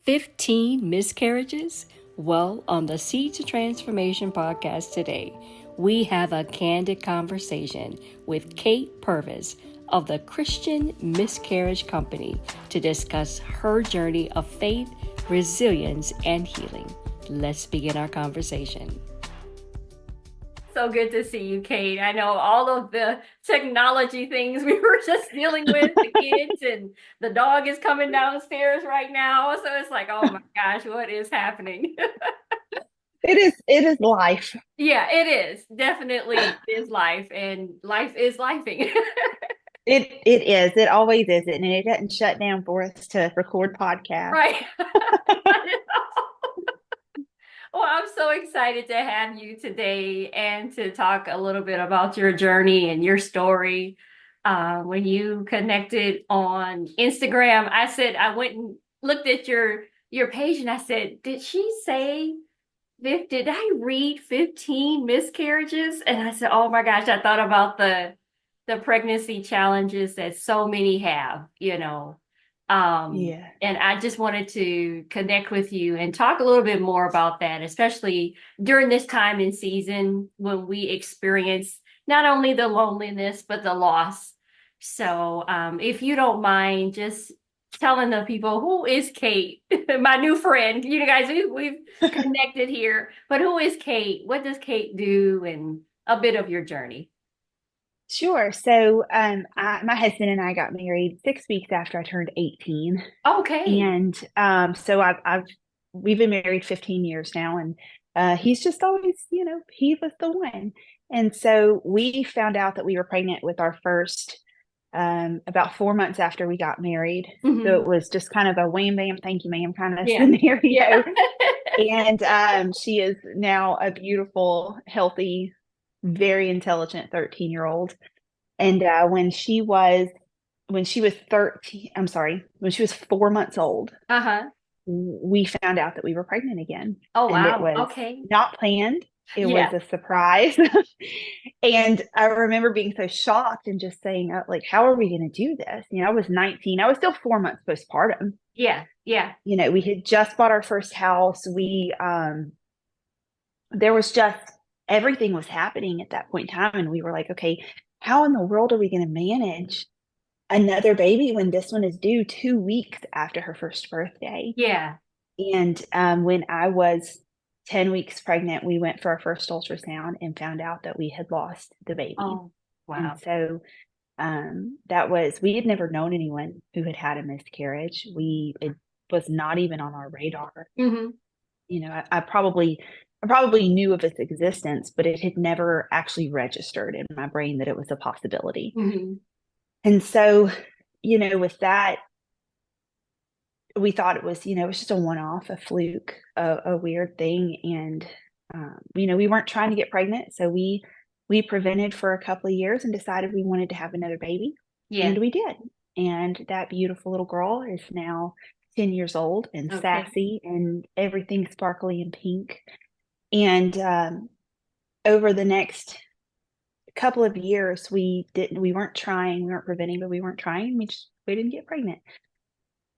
15 miscarriages? Well, on the Seed to Transformation podcast today, we have a candid conversation with Cate Purvis of the Christian Miscarriage Company to discuss her journey of faith, resilience, and healing. Let's begin our conversation. So good to see you, Cate. I know all of the technology things we were just dealing with, the kids and the dog is coming downstairs right now. So it's like, oh my gosh, what is happening? It is life. Yeah, it is. Definitely is life, and life is lifing. It is. It always is. And it doesn't shut down for us to record podcasts. Right. Well, I'm so excited to have you today and to talk a little bit about your journey and your story. When you connected on Instagram, I went and looked at your page and I said, did she say, did I read 15 miscarriages? And I said, oh my gosh, I thought about the pregnancy challenges that so many have. Yeah. And I just wanted to connect with you and talk a little bit more about that, especially during this time and season when we experience not only the loneliness, but the loss. So, if you don't mind, just telling the people, who is Cate, my new friend. You guys, we've connected here, but who is Cate? What does Cate do? And a bit of your journey. Sure. So, my husband and I got married 6 weeks after I turned 18. Okay. And we've been married 15 years now, and he's just always, he was the one. And so we found out that we were pregnant with our first about 4 months after we got married. So it was just kind of a wham bam, thank you, ma'am kind of Yeah. scenario. Yeah. And she is now a beautiful, healthy, very intelligent 13-year-old. And when she was 13, I'm sorry, when she was 4 months old, Uh-huh. we found out that we were pregnant again. Oh, And it wow. was Okay. not planned. It was Yeah. a surprise. And I remember being so shocked and just saying, like, how are we going to do this? I was 19. I was still 4 months postpartum. Yeah. Yeah. We had just bought our first house. There was just everything was happening at that point in time. And we were like, okay, how in the world are we going to manage another baby when this one is due 2 weeks after her first birthday? Yeah. And when I was 10 weeks pregnant, we went for our first ultrasound and found out that we had lost the baby. Oh, And wow. so we had never known anyone who had had a miscarriage. It was not even on our radar. Mm-hmm. I probably knew of its existence, but it had never actually registered in my brain that it was a possibility. Mm-hmm. And so, with that, we thought it was just a one-off, a fluke, a weird thing. And, we weren't trying to get pregnant. So we prevented for a couple of years and decided we wanted to have another baby. Yeah. And we did. And that beautiful little girl is now 10 years old and Okay. sassy and everything sparkly and pink. And over the next couple of years, we weren't trying, we weren't preventing, but we weren't trying. We didn't get pregnant.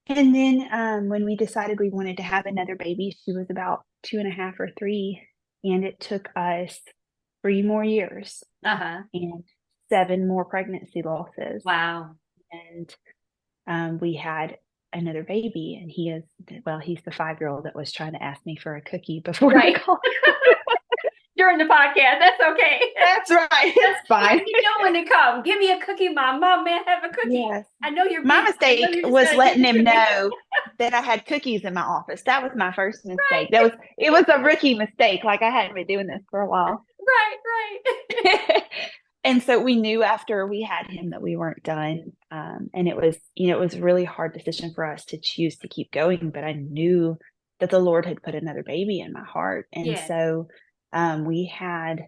And then when we decided we wanted to have another baby, she was about 2.5 or 3, and it took us 3 more years Uh-huh. and 7 more pregnancy losses. Wow. And we had another baby, and he's the 5-year-old that was trying to ask me for a cookie before the Right. call. During the podcast. That's okay. That's right. It's fine. You know when it comes. Give me a cookie, Mom. Mom, may I have a cookie? Yes. I know you're My busy. I know mistake you're just was gonna give letting it him to me. know that I had cookies in my office. That was my first mistake. Right. It was a rookie mistake. Like, I hadn't been doing this for a while. Right. Right. And so we knew after we had him that we weren't done. And it was a really hard decision for us to choose to keep going, but I knew that the Lord had put another baby in my heart. And Yeah. so we had,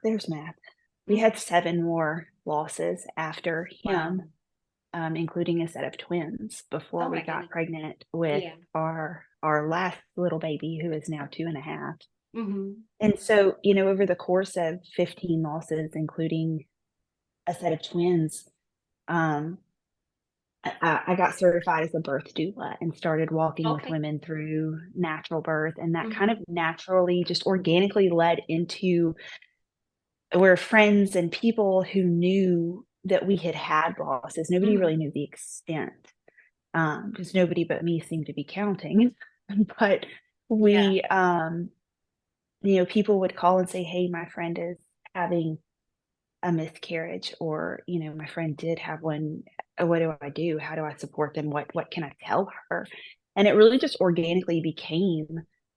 there's math. We had 7 more losses after Wow. him, including a set of twins before Oh we my got goodness. pregnant with Yeah. our last little baby, who is now 2.5. Mm-hmm. And so, over the course of 15 losses, including a set of twins, um, I got certified as a birth doula and started walking with Okay. women through natural birth. And that kind Mm-hmm. of naturally, just organically led into where friends and people who knew that we had had losses, nobody Mm-hmm. really knew the extent, because nobody but me seemed to be counting. But Yeah. we, people would call and say, "Hey, my friend is having a miscarriage," or, "My friend did have one. What do I do? How do I support them? What can I tell her?" And it really just organically became,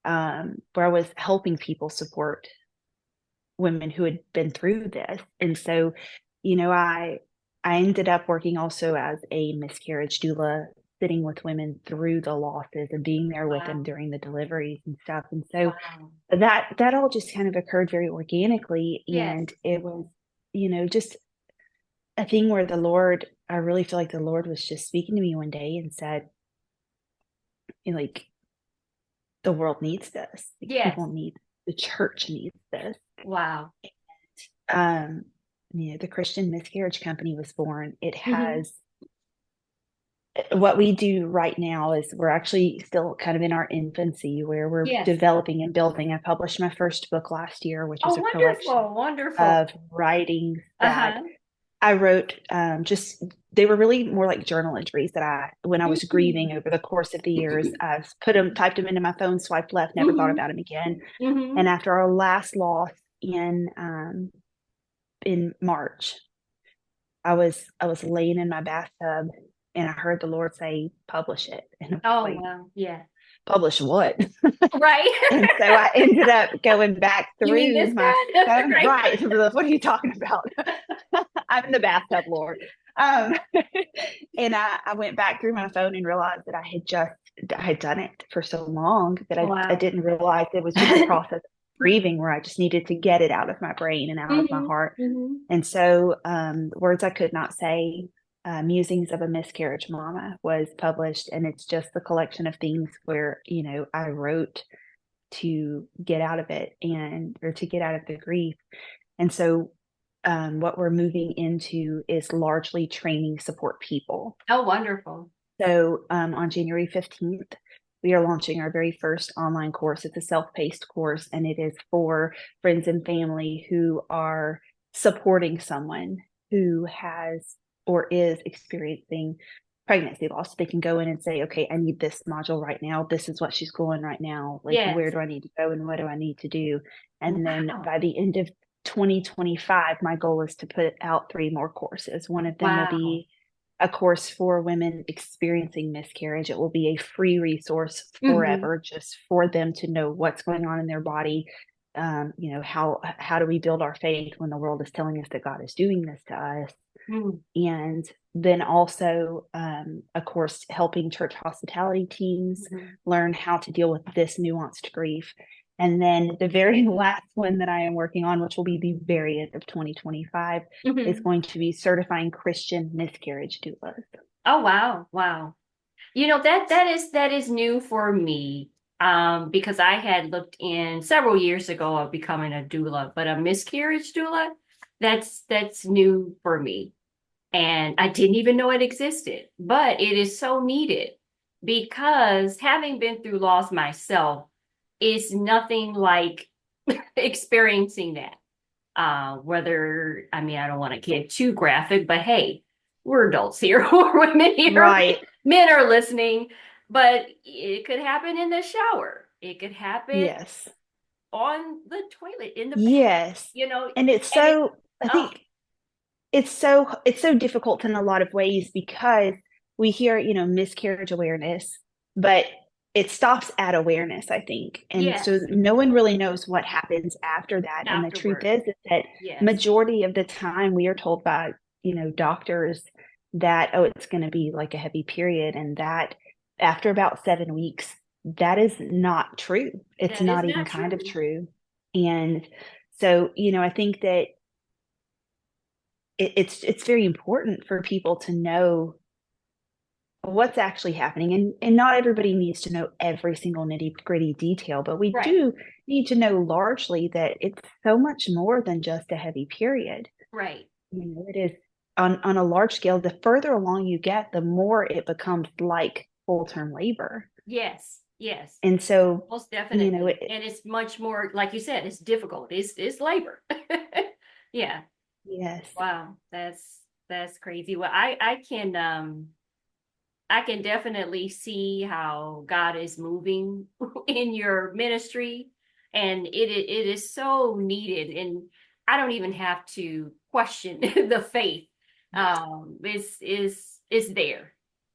where I was helping people support women who had been through this. And so, I ended up working also as a miscarriage doula, sitting with women through the losses and being there with them Wow. during the deliveries and stuff. And so Wow. that all just kind of occurred very organically. Yes. And it was, just a thing where I really feel like the Lord was just speaking to me one day and said, like, the world needs this. Like, Yes. people need, the church needs this. Wow. Um, the Christian Miscarriage Company was born. It Mm-hmm. has what we do right now is we're actually still kind of in our infancy where we're Yes. developing and building. I published my first book last year, which Oh, is a collection wonderful. Wonderful. of writings that Uh-huh. I wrote. Just they were really more like journal entries that when I was Mm-hmm. grieving over the course of the years, I typed them into my phone, swiped left, never thought Mm-hmm. about them again. Mm-hmm. And after our last loss in March, I was laying in my bathtub and I heard the Lord say, "Publish it." And I was Oh, like, wow. Yeah. "Publish what?" Right. And so I ended up going back You mean through this my bad? phone. Right. Right. What are you talking about? I'm in the bathtub, Lord. Um, and I went back through my phone and realized that I had done it for so long that I Wow. didn't realize it was just a process of grieving where I just needed to get it out of my brain and out of my Mm-hmm. heart. Mm-hmm. And so, Words I Could Not Say, Musings of a Miscarriage Mama was published. And it's just the collection of things where, I wrote to get out of it or to get out of the grief. And so, what we're moving into is largely training support people. Oh, wonderful. So, on January 15th, we are launching our very first online course. It's a self-paced course, and it is for friends and family who are supporting someone who has or is experiencing pregnancy loss. They can go in and say, "Okay, I need this module right now. This is what she's going right now. Like, where Yes. do I need to go and what do I need to do?" And then Wow. by the end of 2025, my goal is to put out 3 more courses. One of them will Wow. be a course for women experiencing miscarriage. It will be a free resource Mm-hmm. forever, just for them to know what's going on in their body. How do we build our faith when the world is telling us that God is doing this to us? Mm-hmm. And then also, of course, helping church hospitality teams learn how to deal with this nuanced grief. And then the very last one that I am working on, which will be the very end of 2025, is Mm-hmm. going to be certifying Christian miscarriage doulas. Oh, wow. Wow. That is new for me. Because I had looked in several years ago of becoming a doula, but a miscarriage doula, that's new for me. And I didn't even know it existed, but it is so needed because having been through loss myself is nothing like experiencing that. I mean, I don't want to get too graphic, but hey, we're adults here, we're women here, Right. men are listening, but it could happen in the shower. It could happen Yes. on the toilet, in the bath, Yes. And it's and it, so, I oh, think it's so difficult in a lot of ways because we hear, miscarriage awareness, but it stops at awareness, I think. And so yes, no one really knows what happens after that. And the truth afterward, is that yes. majority of the time we are told by, doctors that, oh, it's going to be like a heavy period. And that after about 7 weeks, that is not true. It's That is not even not kind of true. true. And so, I think that it's very important for people to know what's actually happening, and not everybody needs to know every single nitty gritty detail, but we Right, do need to know largely that it's so much more than just a heavy period. right. It is on a large scale, the further along you get, the more it becomes like full-term labor. Yes, yes, And so, most you know, definitely. And it's much more, like you said, it's difficult. It's labor. Yeah. yes. Wow. That's crazy. Well, I can definitely see how God is moving in your ministry, and it is so needed. And I don't even have to question the faith. It's there,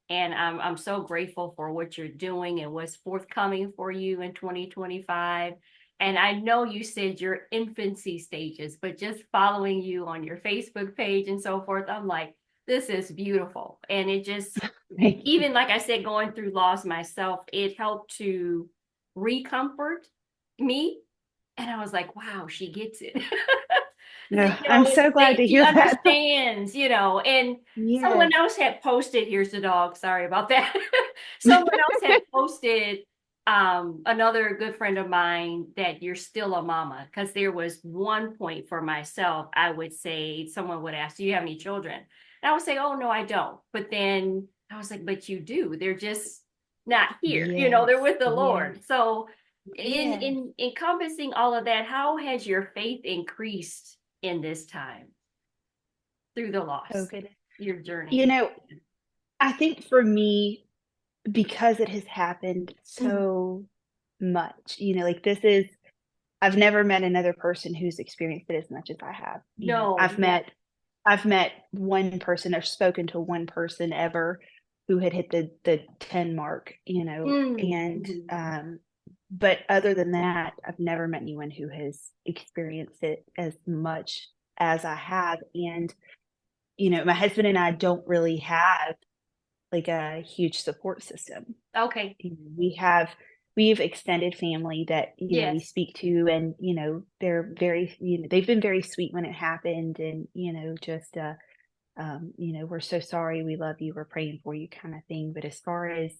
and I'm so grateful for what you're doing and what's forthcoming for you in 2025. And I know you said your infancy stages, but just following you on your Facebook page and so forth, I'm like, this is beautiful, and it just Thank you. even like I said, going through loss myself, it helped to recomfort me. And I was like, wow, she gets it. No, I'm so glad to She hear that. understands, and someone Yes. else had posted, here's the dog, sorry about that. Someone else had posted, another good friend of mine, that you're still a mama. Because there was one point for myself, I would say, someone would ask, do you have any children? And I would say, oh, no, I don't. But then I was like, but you do. They're just not here. Yes. They're with the Yes. Lord. So Yes. in encompassing all of that, how has your faith increased in this time through the Oh, loss, goodness. your You journey? know, I think for me, because it has happened Mhm. so much, like I've never met another person who's experienced it as much as I have. No, yeah. I've met one person or spoken to one person ever who had hit the 10 mark, and Mhm. but other than that, I've never met anyone who has experienced it as much as I have. And my husband and I don't really have like a huge support system. Okay. We've extended family that we Yes. speak to, and they're very, they've been very sweet when it happened, and just we're so sorry, we love you, we're praying for you, kind of thing. But as far as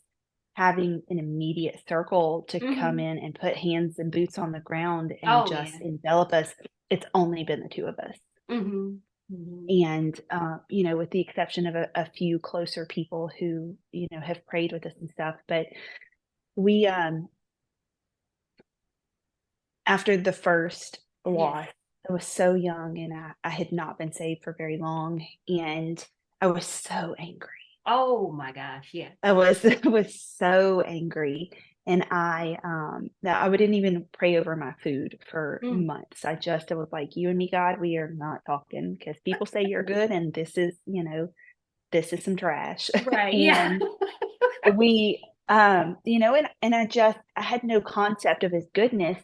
having an immediate circle to come Hmm. in and put hands and boots on the ground and Oh, just yeah. envelop us, it's only been the two of us. Hmm. Hmm. And with the exception of a few closer people who have prayed with us and stuff. But we after the first Yes. loss, I was so young, and I had not been saved for very long, and I was so angry. Oh my gosh. Yeah. I was so angry, and I didn't even pray over my food for Mm. months. I was like, you and me, God, we are not talking, because people say you're good, and this is some trash. Right. Yeah. And we and I had no concept of his goodness.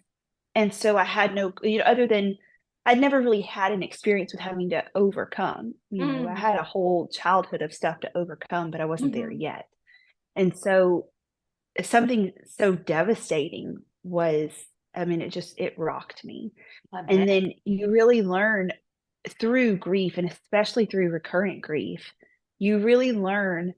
And so I had no, other than I'd never really had an experience with having to overcome. I Mm. had a whole childhood of stuff to overcome, but I wasn't there Hmm. yet. And so something so devastating was, I mean, it rocked me. I And bet. then you really learn through grief, and especially through recurrent grief, you really learn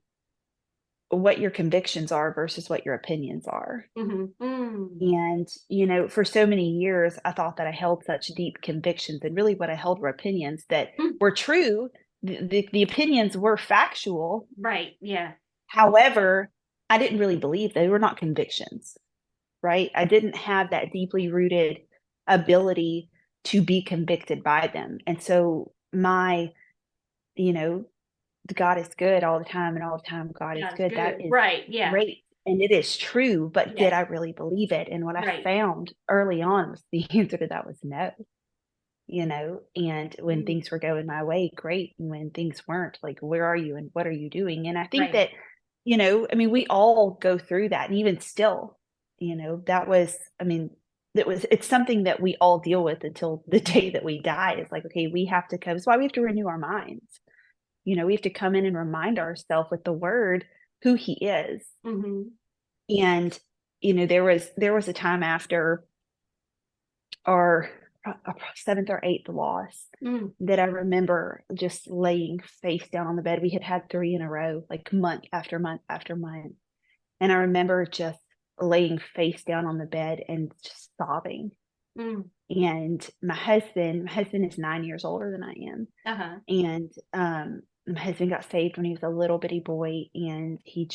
what your convictions are versus what your opinions are. Hmm. Mm. And, for so many years, I thought that I held such deep convictions, and really what I held were opinions that Mm. were true. The opinions were factual. Right. Yeah. However, I didn't really believe they were not convictions, right? I didn't have that deeply rooted ability to be convicted by them. And so you know, God is good all the time, and all the time God is Sounds good. That good. is Right. Yeah. great. And it is true, but did Yes. I really believe it? And what I Right. found early on was the answer to that was no. And when Mm. things were going my way, great. And when things weren't, like, where are you and what are you doing? And I think Right. that, I mean, we all go through that. And even still, that was, I mean, it's something that we all deal with until the day that we die. It's like, okay, we have to come. That's why we have to renew our minds. We have to come in and remind ourselves with the word who he is. Hmm. And, there was a time after our seventh or eighth loss Mm. that I remember just laying face down on the bed. We had had three in a row, like month after month after month. And I remember just laying face down on the bed and just sobbing. Mm. And my husband is 9 years older than I am. Uh-huh. And my husband got saved when he was a little bitty boy, and he's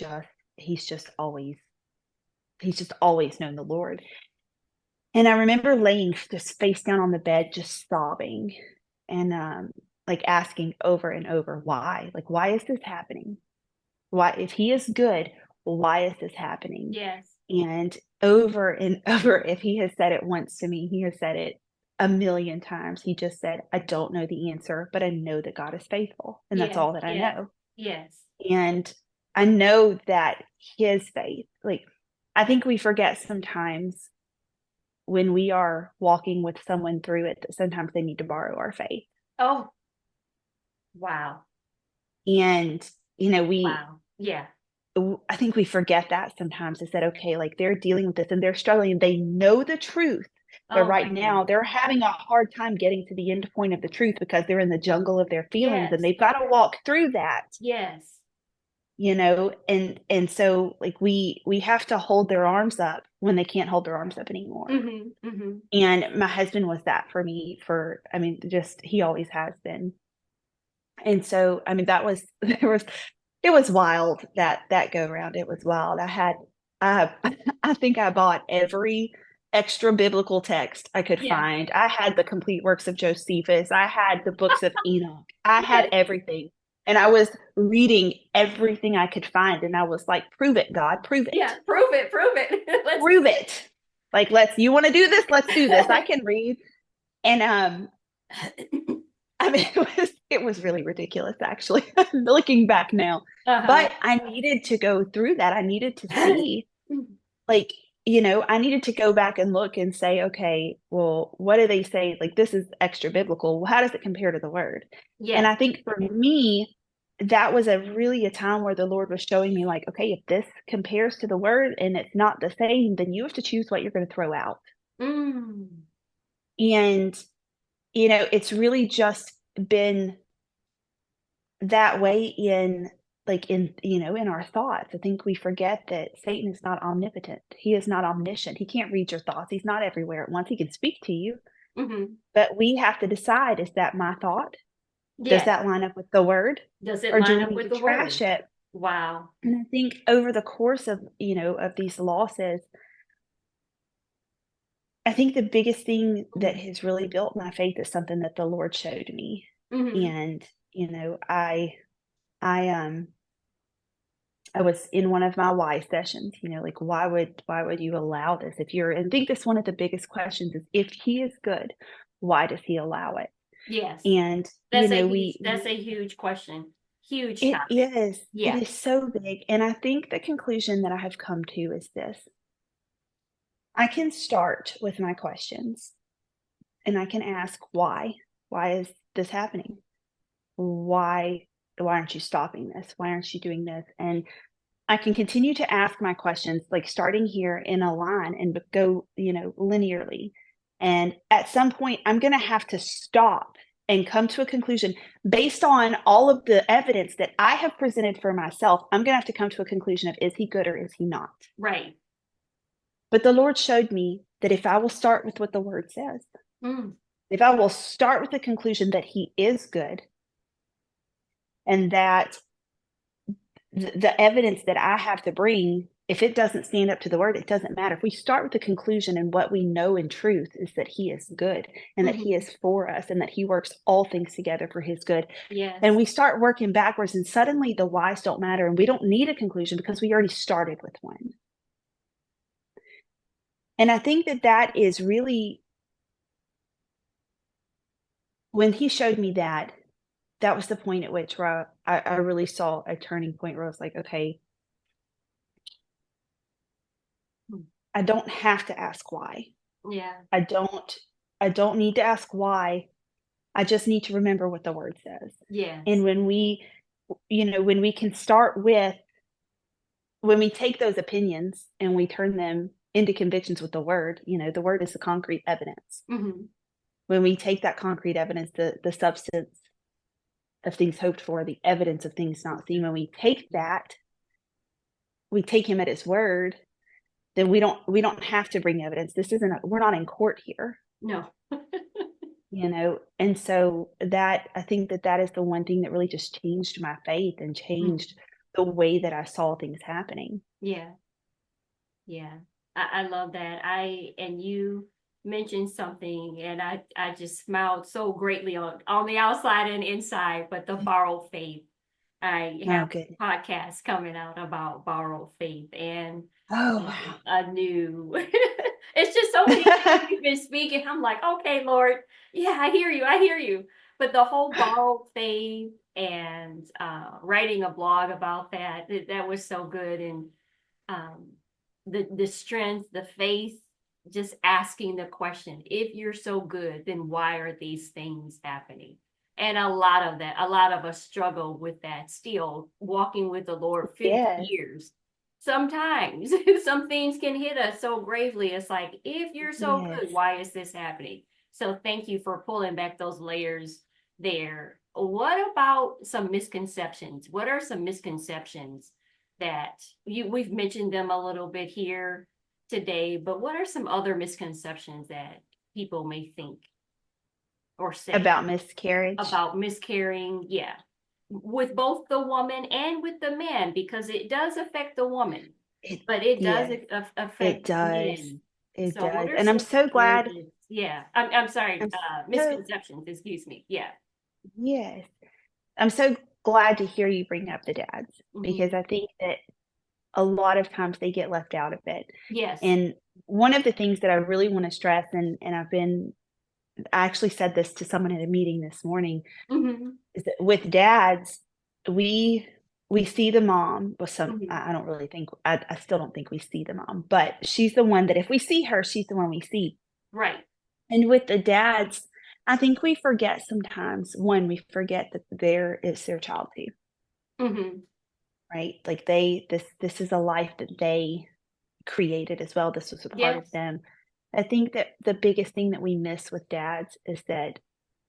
just always known the Lord. And I remember laying just face down on the bed, just sobbing and like asking over and over, why? Like, why is this happening? Why, if he is good, why is this happening? Yes. And over and over, if he has said it once to me, he has said it a million times. He just said, I don't know the answer, but I know that God is faithful. And that's Yes. all that I Yes. know. Yes. And I know that his faith, like, I think we forget sometimes when we are walking with someone through it that sometimes they need to borrow our faith. Oh, wow. And, Wow. Yeah. I think we forget that sometimes, is that, okay, like they're dealing with this and they're struggling. They know the truth, but Oh my right now goodness. they're having a hard time getting to the end point of the truth because they're in the jungle of their feelings and Yes. they've got to walk through that, Yes. and so like we have to hold their arms up when they can't hold their arms up anymore. Mm-hmm. Mm-hmm. And my husband was that for me, I mean, just he always has been. And so, I mean, that was it was wild, that go round. It was wild. I I think I bought every extra biblical text I could Yeah. find. I had the complete works of Josephus. I had the books of Enoch. I had Yes. everything. And I was reading everything I could find. And I was like, prove it, God, prove it. Yeah. Prove it. Prove it. Let's. Prove it. Like, you want to do this? Let's do this. I can read. And I mean, it was really ridiculous, actually, looking back now. Uh-huh. But I needed to go through that. I needed to see, like, I needed to go back and look and say, okay, well, what do they say? Like, this is extra biblical. Well, how does it compare to the word? And Yes. I think for me, that was really a time where the Lord was showing me, like, okay, if this compares to the word and it's not the same, then you have to choose what you're going to throw out. Mm. And, it's really just been that way in, like, in our thoughts. I think we forget that Satan is not omnipotent. He is not omniscient. He can't read your thoughts. He's not everywhere at once. He can speak to you, Mm-hmm. but we have to decide, is that my thought? Does Yes. that line up with the word? Does it Or do line we up need with to the trash word? it? Wow. And I think over the course of, of these losses, I think the biggest thing that Mm-hmm. has really built my faith is something that the Lord showed me. Mm-hmm. And, I I was in one of my why sessions, like, why would you allow this? I think that's one of the biggest questions, is, if he is good, why does he allow it? Yes. And, That's a huge question. Huge it topic. is, it Yeah. is so big. And I think the conclusion that I have come to is this: I can start with my questions and I can ask, why? Why is this happening? Why, why aren't you stopping this? Why aren't you doing this? And I can continue to ask my questions, like starting here in a line and go, linearly. And at some point, I'm going to have to stop and come to a conclusion based on all of the evidence that I have presented for myself. I'm going to have to come to a conclusion of, is he good or is he not? Right. But the Lord showed me that if I will start with what the word says, Mm. if I will start with the conclusion that he is good, and that the evidence that I have to bring, if it doesn't stand up to the word, it doesn't matter. If we start with the conclusion, and what we know in truth is that he is good and that he Mm-hmm. is for us and that he works all things together for his good. And Yes. we start working backwards, and suddenly the whys don't matter. And we don't need a conclusion because we already started with one. And I think that is really, when he showed me that, that was the point at which where I really saw a turning point where I was like, okay, Mm. I don't have to ask why. Yeah. I don't I don't need to ask why. I just need to remember what the word says. And Yes. when we can start with, when we take those opinions and we turn them into convictions with the word, the word is the concrete evidence. Mm-hmm. When we take that concrete evidence, the substance of things hoped for, the evidence of things not seen, when we take that, we take him at his word, then we don't have to bring evidence. We're not in court here. No. and so that, I think that that is the one thing that really just changed my faith and Mm. changed the way that I saw things happening. Yeah. Yeah, I love that. And you mentioned something, and I just smiled so greatly on the outside and inside, but the borrowed faith. I Oh, have good. podcasts coming out about borrowed faith and Oh, wow. a new. It's just so many things you've been speaking. I'm like, okay, Lord, yeah, I hear you, I hear you. But the whole borrowed faith and writing a blog about that was so good. And um, the strength, the faith, just asking the question, if you're so good, then why are these things happening? And a lot of us struggle with that still, walking with the Lord 50 Yes, years. Sometimes some things can hit us so gravely. It's like, if you're so yes. good, why is this happening? So thank you for pulling back those layers there. What about some misconceptions? What are some misconceptions that we've mentioned them a little bit here today, but what are some other misconceptions that people may think or say About miscarriage. about miscarrying? Yeah, with both the woman and with the man, because it does affect the woman, It, but it does yes, it affect does. men. It So what does. are And I'm some so glad. myths? Yeah, I'm sorry, I'm so, misconceptions, excuse me. Yeah. yes. I'm so glad to hear you bring up the dads Hmm. because I think that a lot of times they get left out of it. Yes. And one of the things that I really want to stress, and I actually said this to someone at a meeting this morning, Hmm. is that with dads, we we see the mom. Well, Hmm. I don't really think, I still don't think we see the mom, but she's the one that if we see her, she's the one we see. Right. And with the dads, I think we forget sometimes, one, we forget that there is their child too, Hmm. right? Like this is a life that they created as well. This was a part of Yes. them. I think that the biggest thing that we miss with dads is that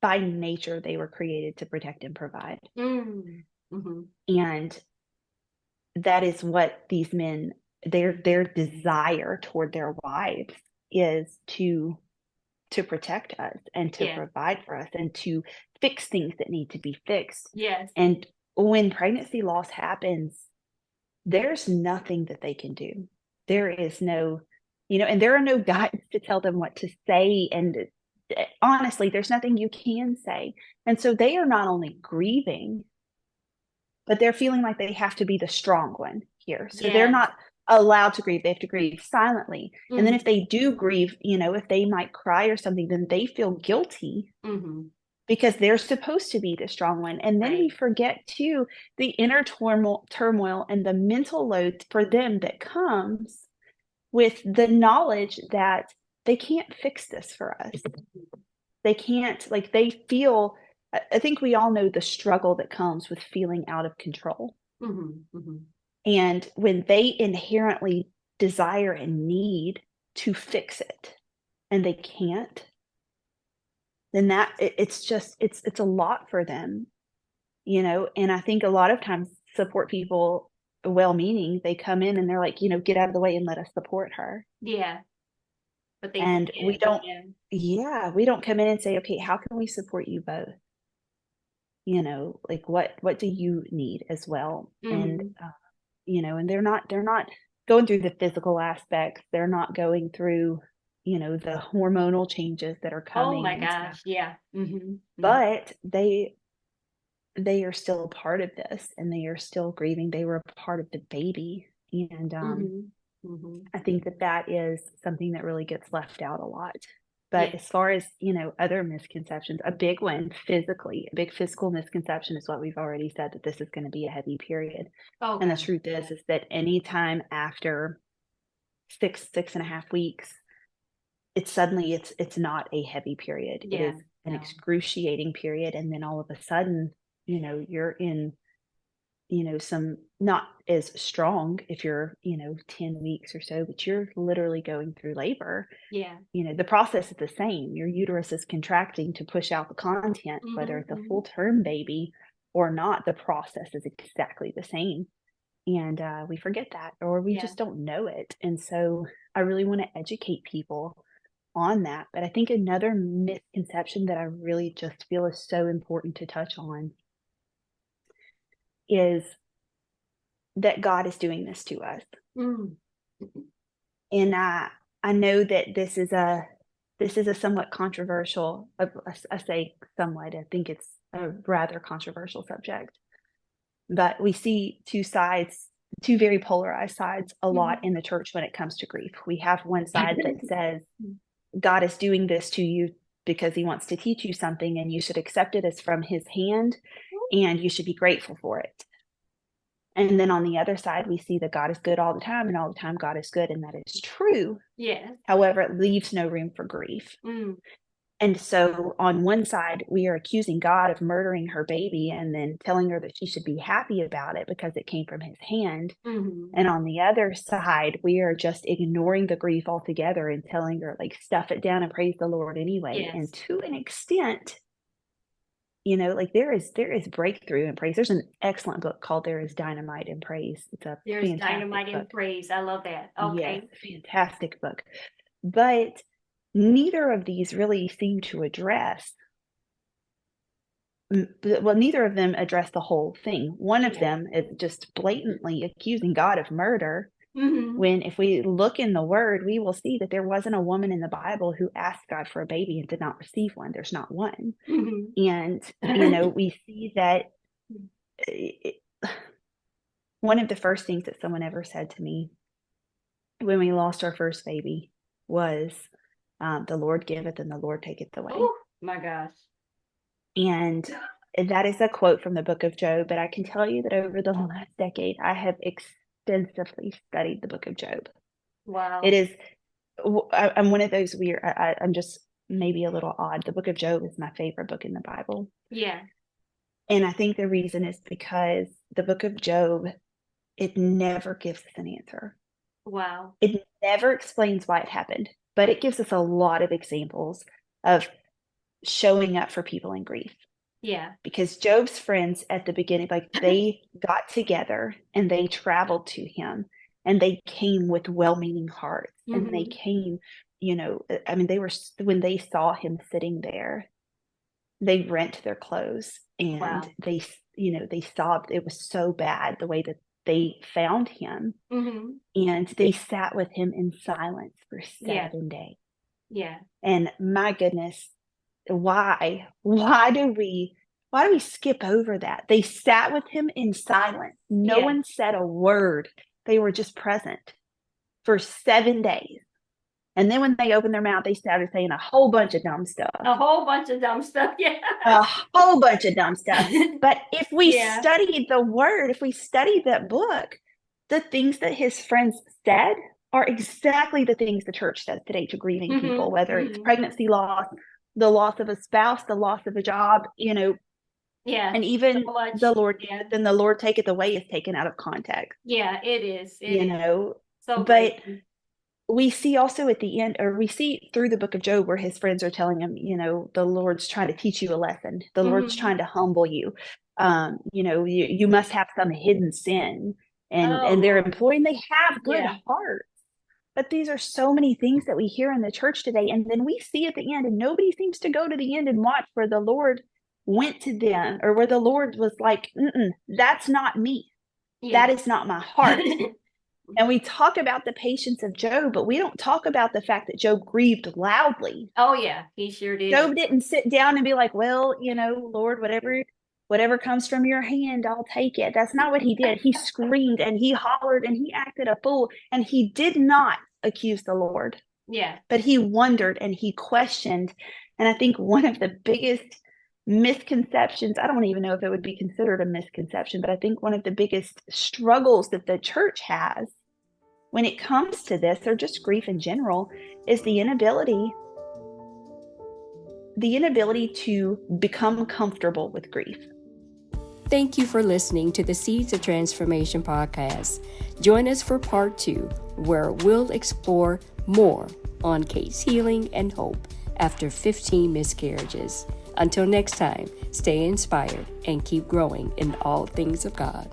by nature they were created to protect and provide. Mm. Hmm. And that is what these men, their desire toward their wives is to protect us and to Yeah. provide for us and to fix things that need to be fixed. Yes. And when pregnancy loss happens, there's nothing that they can do. There is no, and there are no guides to tell them what to say. And honestly, there's nothing you can say. And so they are not only grieving, but they're feeling like they have to be the strong one here. So they're Yes. not allowed to grieve. They have to grieve silently. And then if Mm-hmm. they do grieve, if they might cry or something, then they feel guilty Mm-hmm. because they're supposed to be the strong one. And then we Right. forget too the inner turmoil and the mental load for them that comes with the knowledge that they can't fix this for us. They can't, like, they feel, I think we all know the struggle that comes with feeling out of control. Mm-hmm. Mm-hmm. And when they inherently desire and need to fix it and they can't, then it's just it's a lot for them, and I think a lot of times support people, well meaning, they come in and they're like, get out of the way and let us support her. Yeah. But they And we forget. don't, Yeah. yeah, we don't come in and say, okay, how can we support you both? Like what do you need as well? And Mm-hmm. and they're not going through the physical aspects. They're not going through, the hormonal changes that are Oh coming my and stuff. gosh. Yeah. Mm-hmm. Mm-hmm. But they are still a part of this and they are still grieving. They were a part of the baby. And Mm-hmm. Mm-hmm. I think that that is something that really gets left out a lot. Yeah. But as far as, other misconceptions, a big one physically, a big physical misconception is what we've already said, that this is going to be a heavy period. And the Okay. truth is that anytime after 6.5 weeks, it's not a heavy period. It Yeah. is an No. excruciating period. And then all of a sudden, you're in, some not as strong if you're, 10 weeks or so, but you're literally going through labor. Yeah. The process is the same. Your uterus is contracting to push out the content, whether Mm-hmm. it's a Mm-hmm. full term baby or not, the process is exactly the same. And we forget that, or we Yeah. just don't know it. And so I really want to educate people on that, but I think another misconception that I really just feel is so important to touch on is that God is doing this to us. Mm. And I know that this is a somewhat controversial, I say somewhat, I think it's a rather controversial subject. But we see two very polarized sides a lot in the church when it comes to grief. We have one side that says, God is doing this to you because he wants to teach you something, and you should accept it as from his hand, and you should be grateful for it. And then on the other side, we see that God is good all the time, and all the time God is good, and that is true. Yes. However, it leaves no room for grief. And so on one side, we are accusing God of murdering her baby and then telling her that she should be happy about it because it came from his hand. And on the other side, we are just ignoring the grief altogether and telling her, like, stuff it down and praise the Lord anyway. Yes. And to an extent, like there is breakthrough in praise. There's an excellent book called There is Dynamite in Praise. It's a There's fantastic Dynamite book. in Praise. I love that. Okay. Yes, fantastic book. But neither of these really seem to address, neither of them address the whole thing. One of them is just blatantly accusing God of murder, when if we look in the Word, we will see that there wasn't a woman in the Bible who asked God for a baby and did not receive one. There's not one. And, we see that one of the first things that someone ever said to me when we lost our first baby was, the Lord giveth and the Lord taketh away. Oh my gosh. And that is a quote from the book of Job. But I can tell you that over the last decade, I have extensively studied the book of Job. Wow. It is, I'm one of those weird, I'm just maybe a little odd. The book of Job is my favorite book in the Bible. Yeah. And I think the reason is because the book of Job, it never gives us an answer. Wow. It never explains why it happened, but it gives us a lot of examples of showing up for people in grief. Yeah. Because Job's friends at the beginning, like, they got together and they traveled to him, and they came with well-meaning hearts. And they came, they were, when they saw him sitting there, they rent their clothes, and they sobbed. It was so bad the way that they found him. And they sat with him in silence for 7 days. Yeah. And my goodness, why do we skip over that? They sat with him in silence. No one said a word. They were just present for 7 days. And then when they opened their mouth, they started saying a whole bunch of dumb stuff. A whole bunch of dumb stuff. Yeah. A whole bunch of dumb stuff. But if we studied the Word, if we studied that book, the things that his friends said are exactly the things the church says today to grieving people, whether it's pregnancy loss, the loss of a spouse, the loss of a job, and even so the Lord, then the Lord taketh away is taken out of context. Yeah, it is. So, but we see also at the end, or we see through the book of Job, where his friends are telling him, the Lord's trying to teach you a lesson. The Lord's trying to humble you. You must have some hidden sin, and they're imploring. They have good hearts. But these are so many things that we hear in the church today. And then we see at the end, and nobody seems to go to the end and watch where the Lord went to them, or where the Lord was like, that's not me. That is not my heart. And we talk about the patience of Job, but we don't talk about the fact that Job grieved loudly. Oh, yeah, he sure did. Job didn't sit down and be like, well, Lord, whatever comes from your hand, I'll take it. That's not what he did. He screamed and he hollered and he acted a fool, and he did not accuse the Lord. Yeah. But he wondered and he questioned. And I think one of the biggest misconceptions, I don't even know if it would be considered a misconception, but I think one of the biggest struggles that the church has when it comes to this, or just grief in general, is the inability to become comfortable with grief. Thank you for listening to the Seeds of Transformation podcast. Join us for part 2, where we'll explore more on Cate's healing and hope after 15 miscarriages. Until next time, stay inspired and keep growing in all things of God.